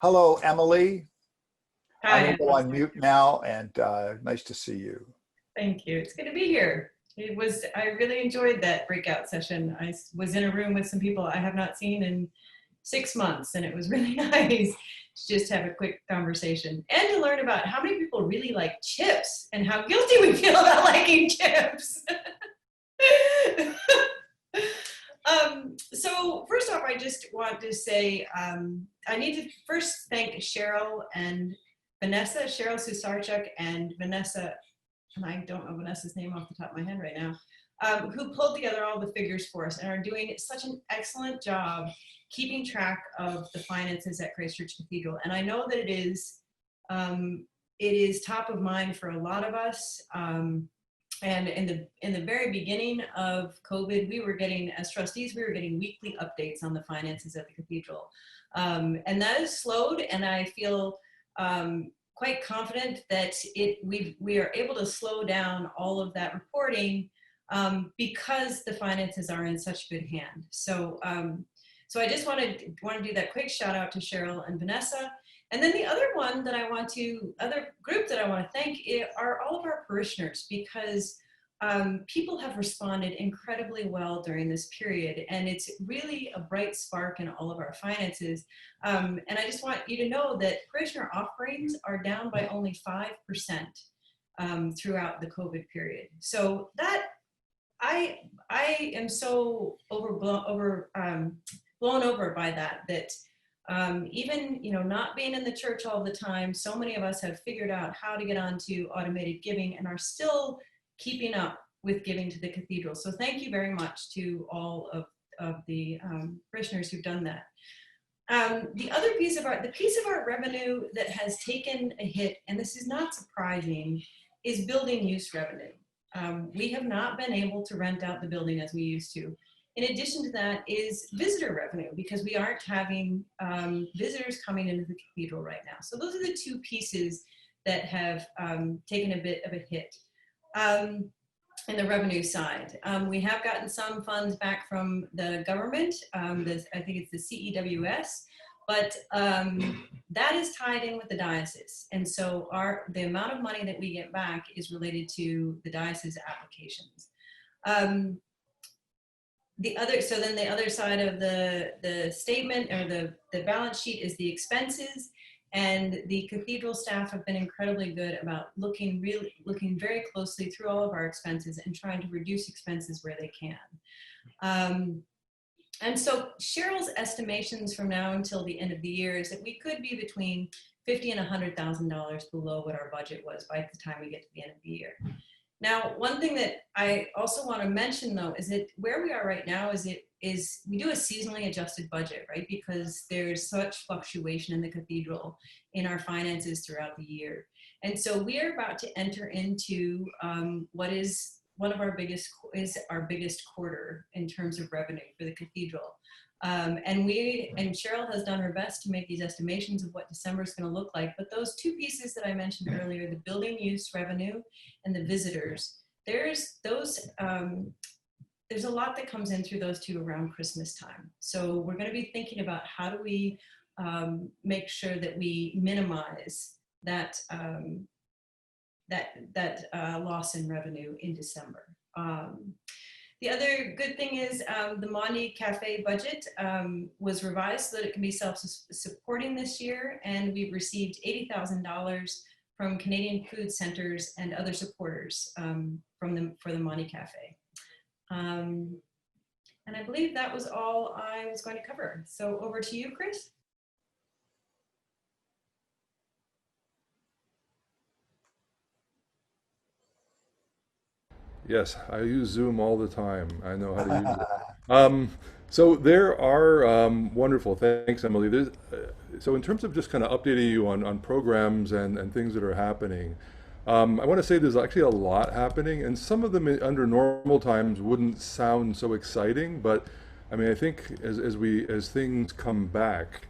Hello, Emily. I'm Hi, going I'm to go on listening. mute now, and nice to see you. Thank you. It's good to be here. I really enjoyed that breakout session. Was in a room with some people I have not seen in 6 months, and it was really nice to just have a quick conversation and to learn about how many people really like chips and how guilty we feel about liking chips. So first off, I just want to say I need to first thank Cheryl and Vanessa, Cheryl Susarchuk and Vanessa, and I don't know Vanessa's name off the top of my head right now, who pulled together all the figures for us and are doing such an excellent job keeping track of the finances at Christchurch Cathedral. And I know that it is top of mind for a lot of us. And in the very beginning of COVID, we were getting, as trustees, we were getting weekly updates on the finances at the cathedral. And that has slowed, and I feel quite confident that we are able to slow down all of that reporting because the finances are in such good hand. So I just want to do that quick shout out to Cheryl and Vanessa. And then the other group that I want to thank are all of our parishioners, because people have responded incredibly well during this period, and it's really a bright spark in all of our finances. And I just want you to know that parishioner offerings are down by only 5% throughout the COVID period. So that I am so blown over by that even not being in the church all the time, so many of us have figured out how to get onto automated giving and are still keeping up with giving to the cathedral. So thank you very much to all of the parishioners who've done that. The piece of our revenue that has taken a hit, and this is not surprising, is building use revenue. We have not been able to rent out the building as we used to. In addition to that is visitor revenue, because we aren't having visitors coming into the cathedral right now. So those are the two pieces that have taken a bit of a hit. In the revenue side, we have gotten some funds back from the government. I think it's the CEWS, but that is tied in with the diocese. And so the amount of money that we get back is related to the diocese applications. The other side of the statement, or the balance sheet, is the expenses, and the cathedral staff have been incredibly good about looking very closely through all of our expenses and trying to reduce expenses where they can. And so Cheryl's estimations from now until the end of the year is that we could be between $50,000 and $100,000 below what our budget was by the time we get to the end of the year. Now, one thing that I also want to mention, though, is that where we are right now is we do a seasonally adjusted budget, right? Because there's such fluctuation in the cathedral in our finances throughout the year. And so we are about to enter into what is our biggest quarter in terms of revenue for the cathedral. And Cheryl has done her best to make these estimations of what December is going to look like. But those two pieces that I mentioned earlier, the building use revenue and the visitors, there's a lot that comes in through those two around Christmas time. So we're going to be thinking about how do we make sure that we minimize that loss in revenue in December. The other good thing is the Mondi Cafe budget was revised so that it can be self-supporting this year, and we've received $80,000 from Canadian food centers and other supporters for the Mondi Cafe. And I believe that was all I was going to cover. So over to you, Chris. Yes, I use Zoom all the time. I know how to use it. So there are wonderful. Thanks, Emily. So in terms of just kind of updating you on programs and things that are happening, I want to say there's actually a lot happening, and some of them under normal times wouldn't sound so exciting. But I mean, I think as things come back,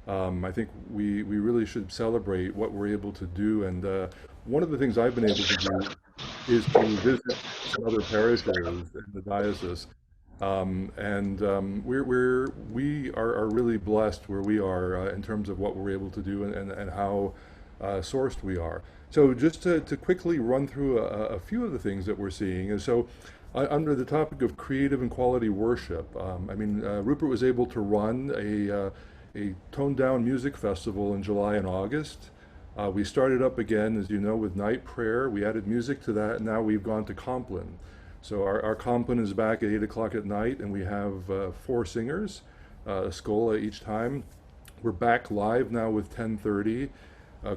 I think we really should celebrate what we're able to do. And one of the things I've been able to do is to visit some other parishes in the diocese. We are really blessed where we are in terms of what we're able to do and how sourced we are. So just to quickly run through a few of the things that we're seeing, and so under the topic of creative and quality worship, Rupert was able to run a toned down music festival in July and August. We started up again, as you know, with night prayer. We added music to that, and now we've gone to Compline. So our Compline is back at 8 o'clock at night, and we have 4 singers, a scola each time. We're back live now with 10:30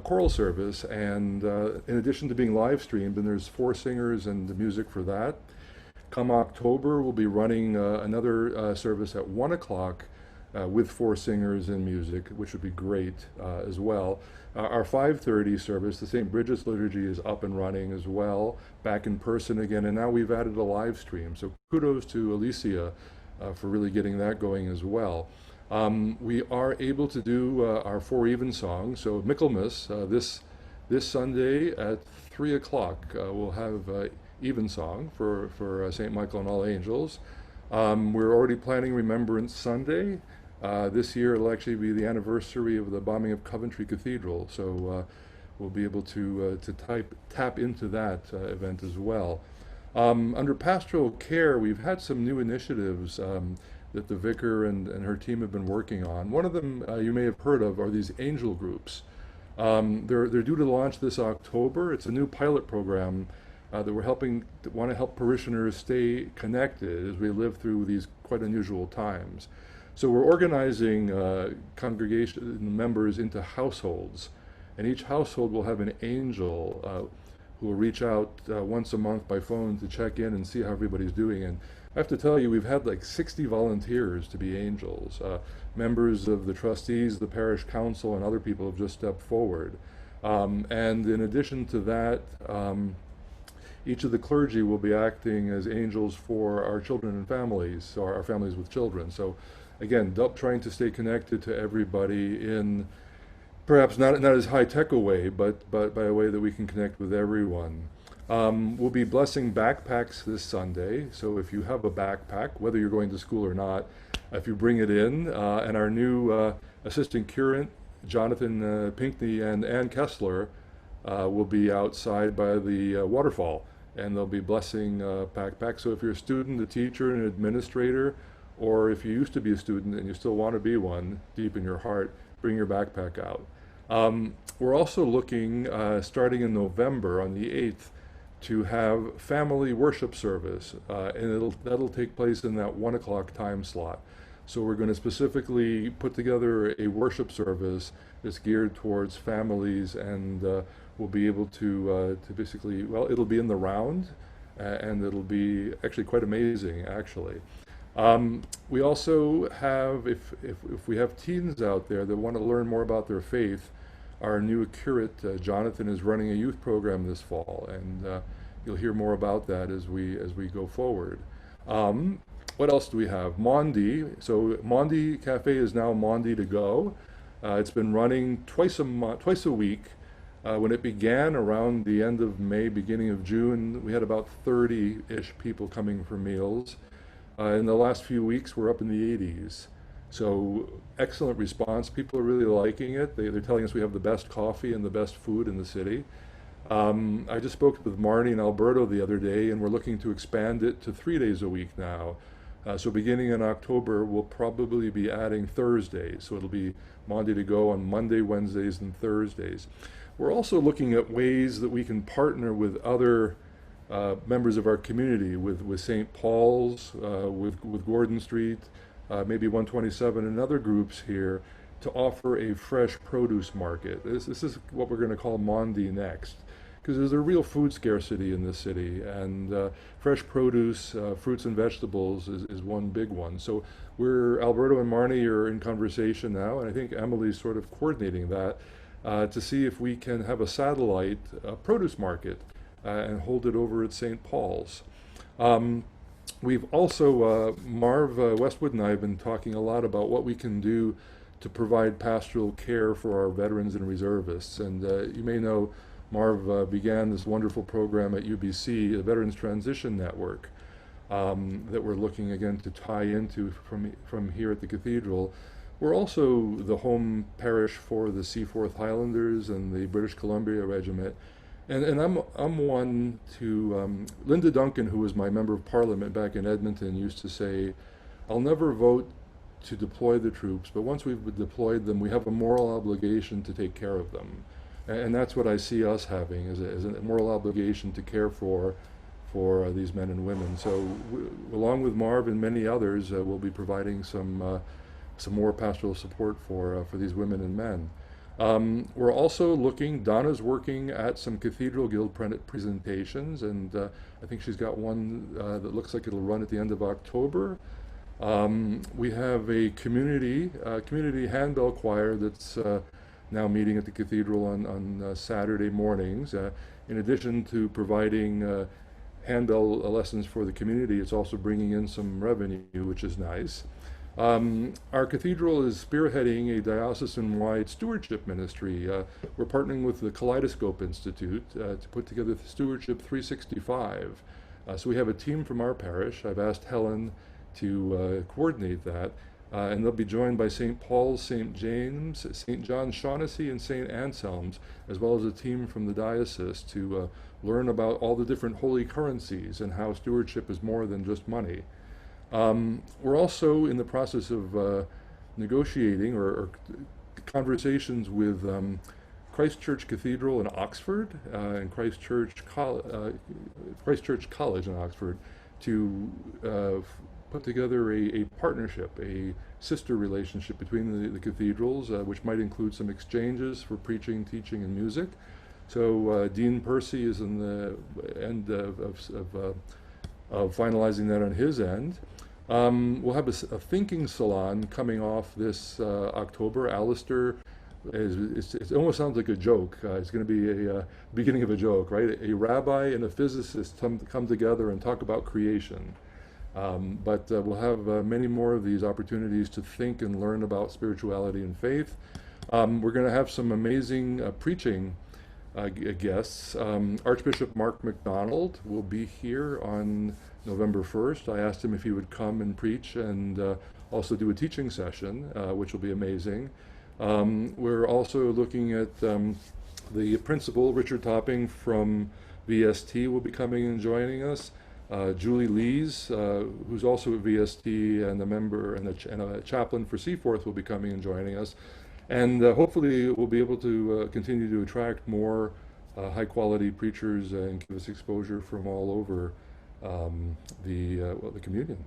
choral service, and in addition to being live streamed, and there's 4 singers and the music for that. Come October, we'll be running another service at 1 o'clock with 4 singers and music, which would be great as well. Our 5:30 service, the St. Bridget's Liturgy, is up and running as well, back in person again, and now we've added a live stream. So kudos to Alicia for really getting that going as well. We are able to do our 4 evensong. So Michaelmas, this Sunday at 3 o'clock, we'll have evensong for St. Michael and All Angels. We're already planning Remembrance Sunday. This year it'll actually be the anniversary of the bombing of Coventry Cathedral, so we'll be able to tap into that event as well. Under pastoral care, we've had some new initiatives that the vicar and her team have been working on. One of them you may have heard of are these angel groups. They're due to launch this October. It's a new pilot program that want to help parishioners stay connected as we live through these quite unusual times. So we're organizing congregation members into households, and each household will have an angel who will reach out once a month by phone to check in and see how everybody's doing. And I have to tell you, we've had like 60 volunteers to be angels. Members of the trustees, the parish council, and other people have just stepped forward. And in addition to that, each of the clergy will be acting as angels for our children and families, so our families with children. So again, trying to stay connected to everybody in perhaps not as high-tech a way, but by a way that we can connect with everyone. We'll be blessing backpacks this Sunday, so if you have a backpack, whether you're going to school or not, if you bring it in, and our new assistant curate, Jonathan Pinckney and Ann Kessler, will be outside by the waterfall, and they'll be blessing backpacks. So if you're a student, a teacher, an administrator, or if you used to be a student and you still want to be one deep in your heart, bring your backpack out. We're also looking, starting in November on the 8th, to have family worship service, and that'll take place in that 1 o'clock time slot. So we're going to specifically put together a worship service that's geared towards families, and we'll be able to basically, well, it'll be in the round, and it'll be actually quite amazing, actually. We also have, if we have teens out there that want to learn more about their faith, our new curate, Jonathan, is running a youth program this fall, and you'll hear more about that as we go forward. What else do we have? Maundy. So Maundy Cafe is now Maundy to Go. It's been running twice a week. When it began around the end of May, beginning of June, we had about 30-ish people coming for meals. In the last few weeks, we're up in the 80s. So excellent response. People are really liking it. They're telling us we have the best coffee and the best food in the city. I just spoke with Marnie and Alberto the other day, and we're looking to expand it to 3 days a week now. So beginning in October, we'll probably be adding Thursdays. So it'll be Monday to Go on Monday, Wednesdays, and Thursdays. We're also looking at ways that we can partner with other members of our community, with St. Paul's, with Gordon Street, maybe 127 and other groups here, to offer a fresh produce market. This is what we're going to call Maundy next, because there's a real food scarcity in this city, and fresh produce, fruits and vegetables is one big one. So Alberto and Marnie are in conversation now, and I think Emily's sort of coordinating that to see if we can have a satellite produce market and hold it over at St. Paul's. We've also, Marv Westwood and I have been talking a lot about what we can do to provide pastoral care for our veterans and reservists. And you may know Marv began this wonderful program at UBC, the Veterans Transition Network. that we're looking again to tie into from here at the cathedral. We're also the home parish for the Seaforth Highlanders and the British Columbia Regiment. And I'm one to, Linda Duncan, who was my member of parliament back in Edmonton, used to say, I'll never vote to deploy the troops, but once we've deployed them, we have a moral obligation to take care of them. And that's what I see us having, as a moral obligation to care for these men and women. So along with Marv and many others, we'll be providing some more pastoral support for these women and men. We're also looking, Donna's working at some Cathedral Guild presentations, and I think she's got one that looks like it'll run at the end of October. We have a community handbell choir that's now meeting at the Cathedral on Saturday mornings. In addition to providing handbell lessons for the community, it's also bringing in some revenue, which is nice. Our cathedral is spearheading a diocesan-wide stewardship ministry. We're partnering with the Kaleidoscope Institute to put together the Stewardship 365. So we have a team from our parish. I've asked Helen to coordinate that. And they'll be joined by St. Paul's, St. James, St. John Shaughnessy, and St. Anselm's, as well as a team from the diocese to learn about all the different holy currencies and how stewardship is more than just money. We're also in the process of negotiating or conversations with Christ Church Cathedral in Oxford and Christ Church College in Oxford to put together a partnership, a sister relationship between the cathedrals, which might include some exchanges for preaching, teaching, and music. So Dean Percy is in the end of finalizing that on his end. We'll have a thinking salon coming off this October. Alistair it almost sounds like a joke. It's going to be a beginning of a joke, right? A rabbi and a physicist come together and talk about creation. But we'll have many more of these opportunities to think and learn about spirituality and faith. We're going to have some amazing preaching guests. Archbishop Mark MacDonald will be here on November 1st. I asked him if he would come and preach and also do a teaching session, which will be amazing. We're also looking at the principal, Richard Topping from VST, will be coming and joining us. Julie Lees, who's also at VST and a member and a chaplain for Seaforth, will be coming and joining us. And hopefully we'll be able to continue to attract more high-quality preachers and give us exposure from all over the communion.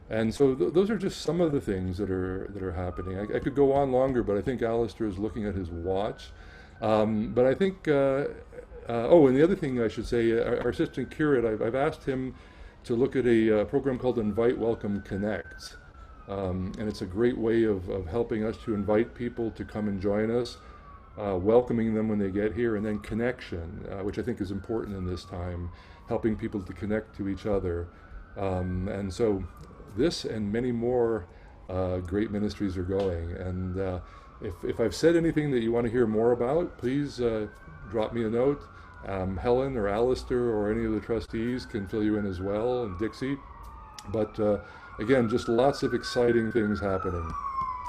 And so those are just some of the things that are happening. I could go on longer, but I think Alistair is looking at his watch. But I think, oh, and the other thing I should say, our assistant curate, I've asked him to look at a program called Invite, Welcome, Connect. And it's a great way of helping us to invite people to come and join us, welcoming them when they get here, and then connection, which I think is important in this time, helping people to connect to each other. And so this and many more great ministries are going. And if I've said anything that you want to hear more about, please drop me a note. Helen or Alistair or any of the trustees can fill you in as well, and Dixie. But again, just lots of exciting things happening.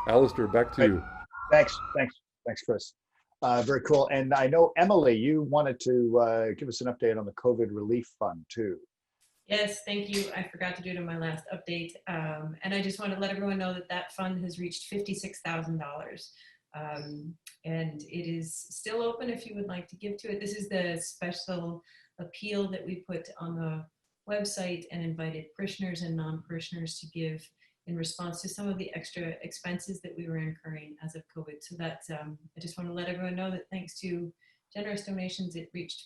Alistair, back to you. Thanks, Chris. Very cool. And I know, Emily, you wanted to give us an update on the COVID relief fund too. Yes, thank you. I forgot to do it in my last update. And I just want to let everyone know that that fund has reached $56,000. And it is still open if you would like to give to it. This is the special appeal that we put on the website and invited parishioners and non-parishioners to give in response to some of the extra expenses that we were incurring as of COVID. So that's, I just want to let everyone know that thanks to generous donations, it reached